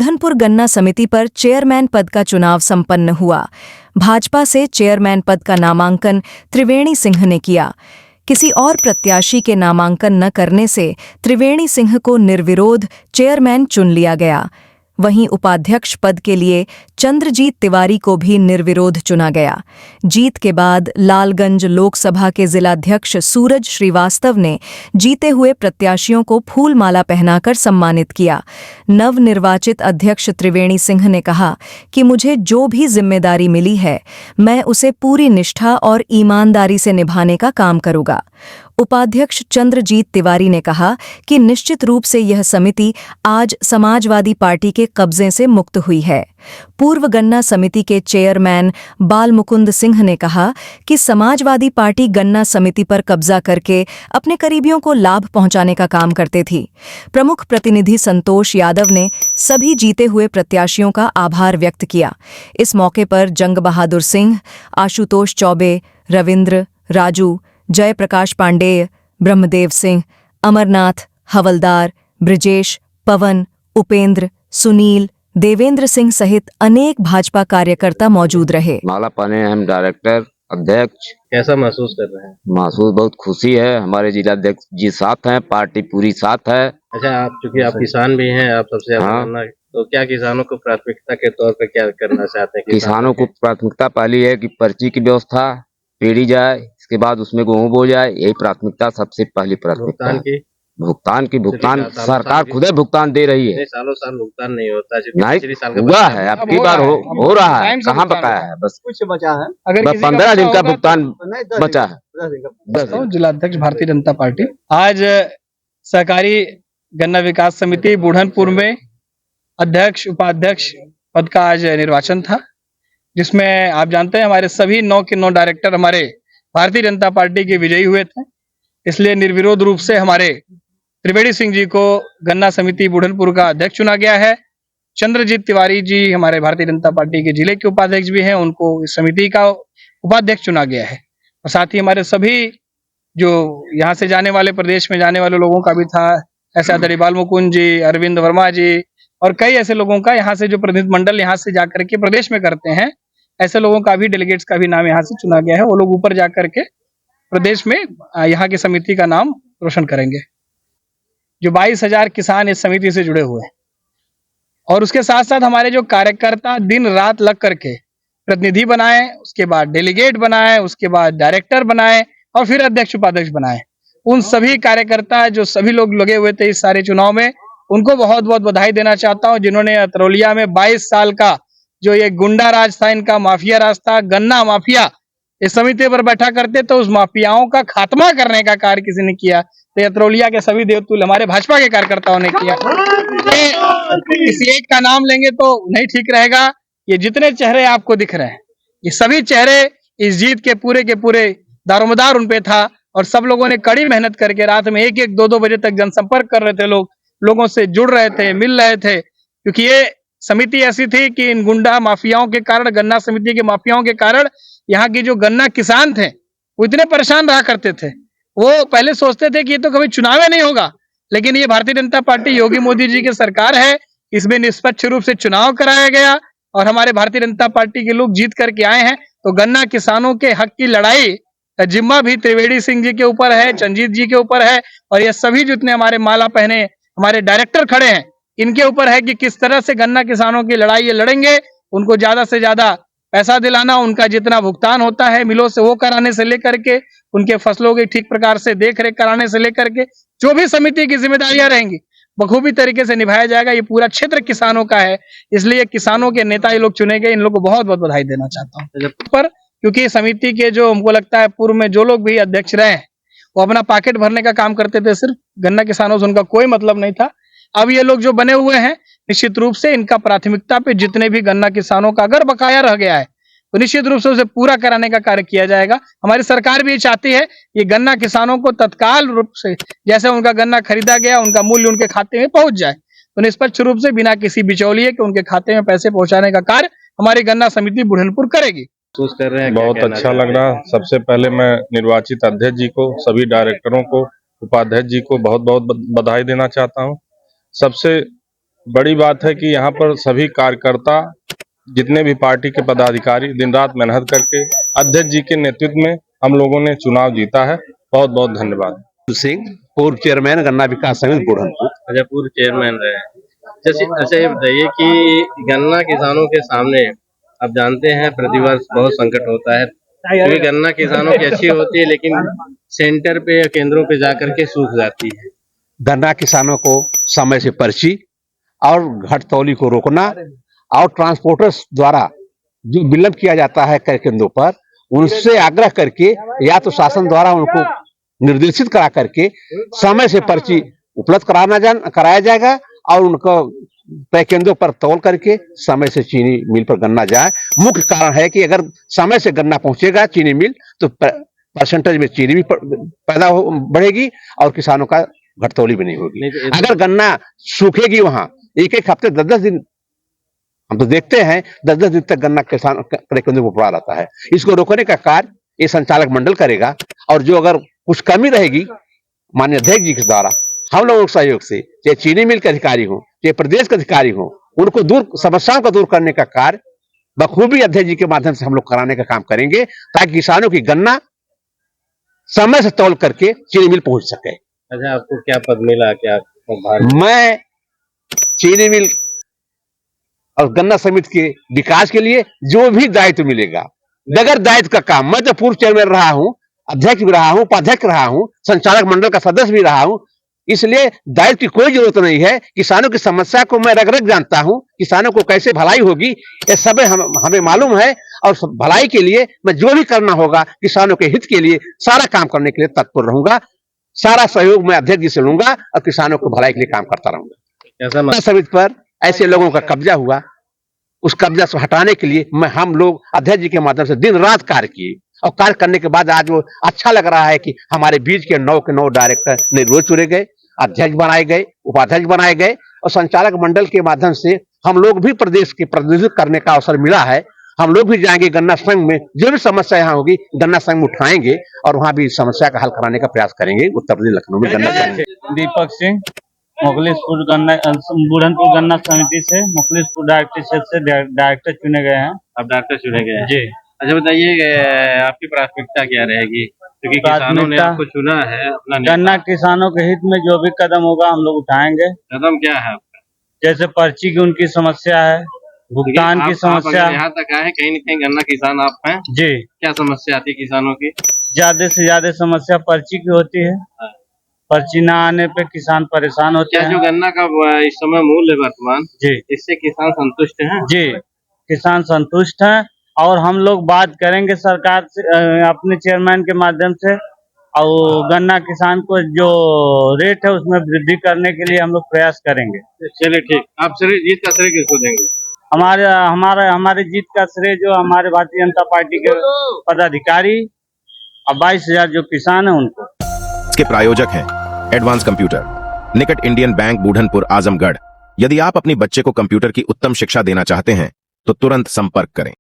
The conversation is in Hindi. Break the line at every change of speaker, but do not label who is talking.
बुढ़नपुर गन्ना समिति पर चेयरमैन पद का चुनाव संपन्न हुआ। भाजपा से चेयरमैन पद का नामांकन त्रिवेणी सिंह ने किया। किसी और प्रत्याशी के नामांकन न करने से त्रिवेणी सिंह को निर्विरोध चेयरमैन चुन लिया गया। वहीं उपाध्यक्ष पद के लिए चंद्रजीत तिवारी को भी निर्विरोध चुना गया। जीत के बाद लालगंज लोकसभा के जिलाध्यक्ष सूरज श्रीवास्तव ने जीते हुए प्रत्याशियों को फूलमाला पहनाकर सम्मानित किया। नवनिर्वाचित अध्यक्ष त्रिवेणी सिंह ने कहा कि मुझे जो भी जिम्मेदारी मिली है, मैं उसे पूरी निष्ठा और ईमानदारी से निभाने का काम करूंगा। उपाध्यक्ष चंद्रजीत तिवारी ने कहा कि निश्चित रूप से यह समिति आज समाजवादी पार्टी के कब्जे से मुक्त हुई है। पूर्व गन्ना समिति के चेयरमैन बालमुकुंद सिंह ने कहा कि समाजवादी पार्टी गन्ना समिति पर कब्जा करके अपने करीबियों को लाभ पहुंचाने का काम करती थी। प्रमुख प्रतिनिधि संतोष यादव ने सभी जीते हुए प्रत्याशियों का आभार व्यक्त किया। इस मौके पर जंग बहादुर सिंह, आशुतोष चौबे, रविंद्र, राजू, जयप्रकाश पांडेय, ब्रह्मदेव सिंह, अमरनाथ, हवलदार, ब्रिजेश, पवन, उपेंद्र, सुनील, देवेंद्र सिंह सहित अनेक भाजपा कार्यकर्ता मौजूद रहे।
माला पाने हम डायरेक्टर अध्यक्ष।
कैसा महसूस कर रहे हैं?
महसूस बहुत खुशी है, हमारे जिलाध्यक्ष जी साथ हैं, पार्टी पूरी साथ है।
अच्छा, आप चूंकि आप किसान भी हैं, आप सबसे
हाँ।
तो क्या किसानों को प्राथमिकता के तौर पर क्या करना चाहते हैं?
किसानों को प्राथमिकता पहली है कि पर्ची की व्यवस्था पेड़ी जाए, इसके बाद उसमें गेहूं बो जाए, यही प्राथमिकता सबसे पहली प्राथमिकता है। भुगतान सरकार खुद ही भुगतान दे रही है।
सालों साल भुगतान नहीं होता,
नहीं हुआ है, अब की बार हो रहा है, कहाँ बकाया है? बस
कुछ बचा है,
अगर 15 दिन का भुगतान बचा है।
जिलाध्यक्ष भारतीय जनता पार्टी आज सहकारी गन्ना विकास समिति बुढ़नपुर में अध्यक्ष उपाध्यक्ष पद का आज निर्वाचन था, जिसमें आप जानते हैं हमारे सभी 9 के 9 डायरेक्टर हमारे भारतीय जनता पार्टी के विजयी हुए थे। इसलिए निर्विरोध रूप से हमारे त्रिवेणी सिंह जी को गन्ना समिति बुढ़नपुर का अध्यक्ष चुना गया है। चंद्रजीत तिवारी जी हमारे भारतीय जनता पार्टी के जिले के उपाध्यक्ष भी हैं, उनको इस समिति का उपाध्यक्ष चुना गया है। और साथ ही हमारे सभी जो यहाँ से जाने वाले, प्रदेश में जाने वाले लोगों का भी था, ऐसे आदरणीय बालमुकुंद जी, अरविंद वर्मा जी और कई ऐसे लोगों का, यहाँ से जो प्रतिनिधि मंडल यहाँ से जाकर के प्रदेश में करते हैं, ऐसे लोगों का भी, डेलीगेट्स का भी नाम यहाँ से चुना गया है। वो लोग ऊपर जाकर के प्रदेश में यहाँ की समिति का नाम रोशन करेंगे। जो 22,000 किसान इस समिति से जुड़े हुए हैं और उसके साथ साथ हमारे जो कार्यकर्ता दिन रात लग करके प्रतिनिधि बनाए, उसके बाद डेलीगेट बनाए, उसके बाद डायरेक्टर बनाए और फिर अध्यक्ष उपाध्यक्ष बनाए, उन सभी कार्यकर्ता जो सभी लोग लगे हुए थे इस सारे चुनाव में, उनको बहुत बहुत बधाई देना चाहता हूँ, जिन्होंने अतरौलिया में 22 साल का जो ये गुंडा राज था, इनका माफिया राज था, गन्ना माफिया इस समिति पर बैठा करते, तो उस माफियाओं का खात्मा करने का कार्य किसी ने किया, तो अतरौलिया के सभी देवतुल्य हमारे भाजपा के कार्यकर्ताओं ने किया। किसी एक का नाम लेंगे तो नहीं ठीक रहेगा। ये जितने चेहरे आपको दिख रहे हैं, ये सभी चेहरे इस जीत के पूरे दारोमदार उन पे था और सब लोगों ने कड़ी मेहनत करके रात में 1-1, 2-2 बजे तक जनसंपर्क कर रहे थे, लोगों से जुड़ रहे थे, मिल रहे थे, क्योंकि ये समिति ऐसी थी कि इन गुंडा माफियाओं के कारण, गन्ना समिति के माफियाओं के कारण यहाँ के जो गन्ना किसान थे वो इतने परेशान रहा करते थे। वो पहले सोचते थे कि ये तो कभी चुनाव नहीं होगा, लेकिन ये भारतीय जनता पार्टी योगी मोदी जी की सरकार है, इसमें निष्पक्ष रूप से चुनाव कराया गया और हमारे भारतीय जनता पार्टी के लोग जीत करके आए हैं। तो गन्ना किसानों के हक की लड़ाई का जिम्मा भी त्रिवेणी सिंह जी के ऊपर है, चंद्रजीत जी के ऊपर है और ये सभी जितने हमारे माला पहने हमारे डायरेक्टर खड़े हैं, इनके ऊपर है कि किस तरह से गन्ना किसानों की लड़ाई ये लड़ेंगे, उनको ज्यादा से ज्यादा पैसा दिलाना, उनका जितना भुगतान होता है मिलों से वो कराने से लेकर के, उनके फसलों की ठीक प्रकार से देख रेख कराने से लेकर के, जो भी समिति की जिम्मेदारियां रहेंगी बखूबी तरीके से निभाया जाएगा। ये पूरा क्षेत्र किसानों का है, इसलिए किसानों के नेता ये लोग चुने गए, इन लोगों को बहुत बहुत बधाई देना चाहता हूँ। पर क्योंकि समिति के जो हमको लगता है पूर्व में जो लोग भी अध्यक्ष रहे हैं वो अपना पॉकेट भरने का काम करते थे, सिर्फ गन्ना किसानों से उनका कोई मतलब नहीं था। अब ये लोग जो बने हुए हैं, निश्चित रूप से इनका प्राथमिकता पे जितने भी गन्ना किसानों का अगर बकाया रह गया है तो निश्चित रूप से उसे पूरा कराने का कार्य किया जाएगा। हमारी सरकार भी ये चाहती है ये गन्ना किसानों को तत्काल रूप से जैसे उनका गन्ना खरीदा गया उनका मूल्य उनके खाते में पहुंच जाए, तो निष्पक्ष रूप से बिना किसी बिचौलिए के उनके खाते में पैसे पहुंचाने का कार्य हमारी गन्ना समिति बुढ़नपुर करेगी।
महसूस कर रहे हैं?
बहुत अच्छा लग रहा। सबसे पहले मैं निर्वाचित अध्यक्ष जी को, सभी डायरेक्टरों को, उपाध्यक्ष जी को बहुत बहुत बधाई देना चाहता हूं। सबसे बड़ी बात है कि यहाँ पर सभी कार्यकर्ता जितने भी पार्टी के पदाधिकारी दिन रात मेहनत करके अध्यक्ष जी के नेतृत्व में हम लोगों ने चुनाव जीता है। बहुत बहुत धन्यवाद।
सिंह, पूर्व चेयरमैन गन्ना विकास समिति बुढ़नपुर।
अच्छा, पूर्व चेयरमैन रहे। अच्छा, ये बताइए कि गन्ना किसानों के सामने आप जानते हैं प्रतिवर्ष बहुत संकट होता है, क्योंकि गन्ना किसानों की अच्छी होती है लेकिन सेंटर पे या केंद्रों पे जाकर के सूख जाती है।
गन्ना किसानों को समय से पर्ची और घटतौली को रोकना और ट्रांसपोर्टर्स द्वारा जो विलंब किया जाता है क्रय केंद्रों पर, उनसे आग्रह करके या तो शासन द्वारा उनको निर्देशित करा करके समय से पर्ची उपलब्ध कराया जाएगा और उनको क्रय केंद्रों पर तौल करके समय से चीनी मिल पर गन्ना जाए। मुख्य कारण है कि अगर समय से गन्ना पहुंचेगा चीनी मिल तो परसेंटेज में चीनी भी पैदा बढ़ेगी और किसानों का घटतौली भी नहीं होगी। अगर गन्ना सूखेगी वहां एक हफ्ते 10-10 दिन, हम तो देखते हैं 10-10 दिन तक गन्ना किसान क्रय केंद्रों पर पड़ा रहता है। इसको रोकने का कार्य ये संचालक मंडल करेगा और जो अगर कुछ कमी रहेगी माननीय अध्यक्ष जी के द्वारा हम लोगों के सहयोग से, चाहे चीनी मिल के अधिकारी हो चाहे प्रदेश के अधिकारी हो, उनको समस्याओं को दूर करने का कार्य बखूबी अध्यक्ष जी के माध्यम से हम लोग कराने का काम करेंगे ताकि किसानों की गन्ना समय से तौल करके चीनी मिल पहुंच सके।
अच्छा, आपको क्या पद मिला? क्या
मैं चीनी मिल और गन्ना समिति के विकास के लिए जो भी दायित्व मिलेगा, बगैर दायित्व का काम, मैं तो पूर्व चेयरमैन रहा हूं, अध्यक्ष भी रहा हूं, उपाध्यक्ष रहा हूं, संचालक मंडल का सदस्य भी रहा हूं, इसलिए दायित्व की कोई जरूरत नहीं है। किसानों की समस्या को मैं रग रग जानता हूं, किसानों को कैसे भलाई होगी ये सब हमें मालूम है और भलाई के लिए मैं जो भी करना होगा किसानों के हित के लिए सारा काम करने के लिए तत्पर रहूंगा। सारा सहयोग मैं अध्यक्ष जी से लूंगा और किसानों को भलाई के लिए काम करता रहूंगा।
ऐसा
समिति पर ऐसे लोगों का कब्जा हुआ, उस कब्जा से हटाने के लिए हम लोग अध्यक्ष जी के माध्यम से दिन रात कार्य किए और कार्य करने के बाद आज वो अच्छा लग रहा है कि हमारे बीच के 9 के 9 डायरेक्टर निर्विरोध चुने गए, अध्यक्ष बनाए गए, उपाध्यक्ष बनाए गए और संचालक मंडल के माध्यम से हम लोग भी प्रदेश के प्रतिनिधित्व करने का अवसर मिला है। हम लोग भी जाएंगे गन्ना संघ में, जो भी समस्या यहाँ होगी गन्ना संघ में उठाएंगे और वहां भी समस्या का हल कराने का प्रयास करेंगे। उत्तर प्रदेश लखनऊ में गन्ना संघ।
दीपक सिंह, मुखलिसपुर गन्ना बुढ़नपुर गन्ना समिति से मुखलिसपुर डायरेक्टर क्षेत्र से डायरेक्टर चुने गए हैं।
आप डायरेक्टर चुने गए हैं
जी।
अच्छा, बताइए आपकी प्राथमिकता क्या रहेगी, क्योंकि किसानों ने आपको चुना है अपना
गन्ना किसानों के हित में जो भी कदम होगा हम लोग उठाएंगे।
कदम क्या है आपका?
जैसे पर्ची की उनकी समस्या है, भुगतान की समस्या।
यहाँ तक आए कहीं न कहीं गन्ना किसान आप हैं
जी।
क्या समस्या आती है किसानों की?
ज्यादा से ज्यादा समस्या पर्ची की होती है। पर्ची ना आने पे किसान परेशान होते हैं।
क्या जो गन्ना का इस समय मूल्य है वर्तमान,
जी,
इससे किसान संतुष्ट हैं?
जी, किसान संतुष्ट हैं और हम लोग बात करेंगे सरकार से अपने चेयरमैन के माध्यम से और गन्ना किसान को जो रेट है उसमें वृद्धि करने के लिए हम लोग प्रयास करेंगे।
चलिए ठीक। आप जीत का श्रेय किसको देंगे?
हमारे जीत का श्रेय जो हमारे भारतीय जनता पार्टी के पदाधिकारी और 22,000 जो किसान है उनको।
इसके प्रायोजक हैं एडवांस कंप्यूटर, निकट इंडियन बैंक, बूढ़नपुर, आजमगढ़। यदि आप अपनी बच्चे को कंप्यूटर की उत्तम शिक्षा देना चाहते हैं तो तुरंत संपर्क करें।